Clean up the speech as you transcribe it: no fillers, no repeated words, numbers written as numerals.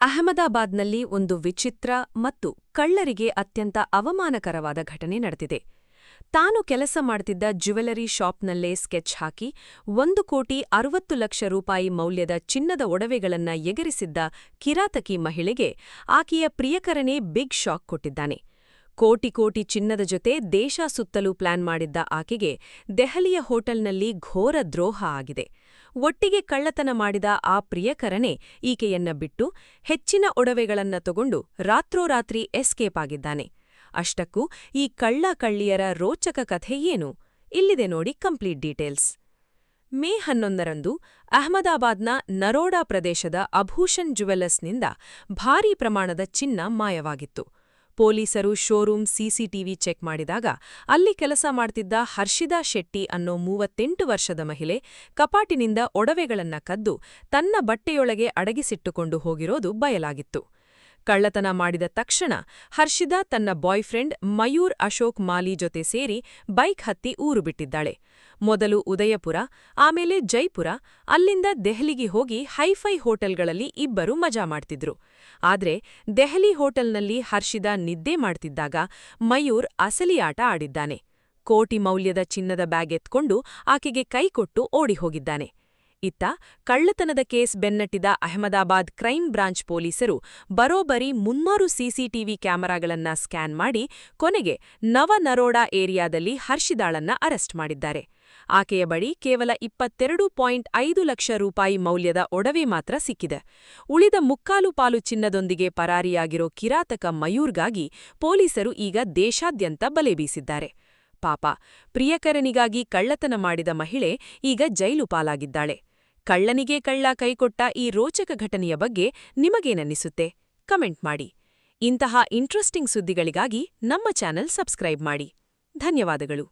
ಅಹಮದಾಬಾದ್ನಲ್ಲಿ ಒಂದು ವಿಚಿತ್ರ ಮತ್ತು ಕಳ್ಳರಿಗೆ ಅತ್ಯಂತ ಅವಮಾನಕರವಾದ ಘಟನೆ ನಡೆದಿದೆ. ತಾನು ಕೆಲಸ ಮಾಡ್ತಿದ್ದ ಜ್ಯುವೆಲರಿ ಶಾಪ್ನಲ್ಲೇ ಸ್ಕೆಚ್ ಹಾಕಿ 1,60,00,000 ರೂಪಾಯಿ ಮೌಲ್ಯದ ಚಿನ್ನದ ಒಡವೆಗಳನ್ನ ಎಗರಿಸಿದ್ದ ಕಿರಾತಕಿ ಮಹಿಳೆಗೆ ಆಕೆಯ ಪ್ರಿಯಕರನೇ ಬಿಗ್ ಶಾಕ್ ಕೊಟ್ಟಿದ್ದಾನೆ. ಕೋಟಿ ಚಿನ್ನದ ಜೊತೆ ದೇಶ ಸುತ್ತಲೂ ಪ್ಲಾನ್ ಮಾಡಿದ್ದ ಆಕೆಗೆ ದೆಹಲಿಯ ಹೋಟೆಲ್ನಲ್ಲಿ ಘೋರ ದ್ರೋಹ ಆಗಿದೆ. ಒಟ್ಟಿಗೆ ಕಳ್ಳತನ ಮಾಡಿದ ಆ ಪ್ರಿಯಕರನೇ ಈಕೆಯನ್ನ ಬಿಟ್ಟು ಹೆಚ್ಚಿನ ಒಡವೆಗಳನ್ನ ತಗೊಂಡು ರಾತ್ರೋರಾತ್ರಿ ಎಸ್ಕೇಪ್ ಆಗಿದ್ದಾನೆ. ಅಷ್ಟಕ್ಕೂ ಈ ಕಳ್ಳ-ಕಳ್ಳಿಯರ ರೋಚಕ ಕಥೆ ಏನು? ಇಲ್ಲಿದೆ ನೋಡಿ ಕಂಪ್ಲೀಟ್ ಡೀಟೇಲ್ಸ್. ಮೇ 11ರಂದು ಅಹಮದಾಬಾದ್ನ ನರೋಡಾ ಪ್ರದೇಶದ ಅಭೂಷಣ್ ಜ್ಯುವೆಲ್ಲರ್ಸ್ನಿಂದ ಭಾರೀ ಪ್ರಮಾಣದ ಚಿನ್ನ ಮಾಯವಾಗಿತ್ತು. ಪೊಲೀಸರು ಶೋರೂಮ್ ಸಿಸಿಟಿವಿ ಚೆಕ್ ಮಾಡಿದಾಗ ಅಲ್ಲಿ ಕೆಲಸ ಮಾಡ್ತಿದ್ದ ಹರ್ಷಿದಾ ಶೆಟ್ಟಿ ಅನ್ನೋ 38 ವರ್ಷದ ಮಹಿಳೆ ಕಪಾಟಿನಿಂದ ಒಡವೆಗಳನ್ನ ಕದ್ದು ತನ್ನ ಬಟ್ಟೆಯೊಳಗೆ ಅಡಗಿಸಿಟ್ಟುಕೊಂಡು ಹೋಗಿರೋದು ಬಯಲಾಗಿತ್ತು. ಕಳ್ಳತನ ಮಾಡಿದ ತಕ್ಷಣ ಹರ್ಷಿದಾ ತನ್ನ ಬಾಯ್ಫ್ರೆಂಡ್ ಮಯೂರ್ ಅಶೋಕ್ ಮಾಲಿ ಜೊತೆ ಸೇರಿ ಬೈಕ್ ಹತ್ತಿ ಊರು ಬಿಟ್ಟಿದ್ದಾಳೆ. ಮೊದಲು ಉದಯಪುರ, ಆಮೇಲೆ ಜೈಪುರ, ಅಲ್ಲಿಂದ ದೆಹಲಿಗೆ ಹೋಗಿ ಹೈಫೈ ಹೋಟೆಲ್ಗಳಲ್ಲಿ ಇಬ್ಬರು ಮಜಾ ಮಾಡ್ತಿದ್ರು. ಆದ್ರೆ ದೆಹಲಿ ಹೋಟೆಲ್ನಲ್ಲಿ ಹರ್ಷಿದಾ ನಿದ್ದೆ ಮಾಡ್ತಿದ್ದಾಗ ಮಯೂರ್ ಅಸಲಿ ಆಟ ಆಡಿದ್ದಾನೆ. ಕೋಟಿ ಮೌಲ್ಯದ ಚಿನ್ನದ ಬ್ಯಾಗ್ ಎತ್ಕೊಂಡು ಆಕೆಗೆ ಕೈಕೊಟ್ಟು ಓಡಿಹೋಗಿದ್ದಾನೆ. ಇತ್ತ ಕಳ್ಳತನದ ಕೇಸ್ ಬೆನ್ನಟ್ಟಿದ ಅಹಮದಾಬಾದ್ ಕ್ರೈಂ ಬ್ರಾಂಚ್ ಪೊಲೀಸರು ಬರೋಬ್ಬರಿ 300 ಸಿಸಿಟಿವಿ ಕ್ಯಾಮೆರಾಗಳನ್ನ ಸ್ಕ್ಯಾನ್ ಮಾಡಿ ಕೊನೆಗೆ ನವನರೋಡಾ ಏರಿಯಾದಲ್ಲಿ ಹರ್ಷಿದಾಳನ್ನ ಅರೆಸ್ಟ್ ಮಾಡಿದ್ದಾರೆ. ಆಕೆಯ ಬಳಿ ಕೇವಲ 22.5 ಲಕ್ಷ ರೂಪಾಯಿ ಮೌಲ್ಯದ ಒಡವೆ ಮಾತ್ರ ಸಿಕ್ಕಿದೆ. ಉಳಿದ ಮುಕ್ಕಾಲು ಪಾಲು ಚಿನ್ನದೊಂದಿಗೆ ಪರಾರಿಯಾಗಿರೋ ಕಿರಾತಕ ಮಯೂರ್ಗಾಗಿ ಪೊಲೀಸರು ಈಗ ದೇಶಾದ್ಯಂತ ಬಲೆ ಬೀಸಿದ್ದಾರೆ. ಪಾಪ, ಪ್ರಿಯಕರನಿಗಾಗಿ ಕಳ್ಳತನ ಮಾಡಿದ ಮಹಿಳೆ ಈಗ ಜೈಲು ಪಾಲಾಗಿದ್ದಾಳೆ. ಕಳ್ಳನಿಗೆ ಕಳ್ಳ ಕೈಕೊಟ್ಟ ಈ ರೋಚಕ ಘಟನೆಯ ಬಗ್ಗೆ ನಿಮಗೇನನ್ನಿಸುತ್ತೆ? ಕಮೆಂಟ್ ಮಾಡಿ. ಇಂತಹ ಇಂಟ್ರೆಸ್ಟಿಂಗ್ ಸುದ್ದಿಗಳಿಗಾಗಿ ನಮ್ಮ ಚಾನೆಲ್ ಸಬ್ಸ್ಕ್ರೈಬ್ ಮಾಡಿ. ಧನ್ಯವಾದಗಳು.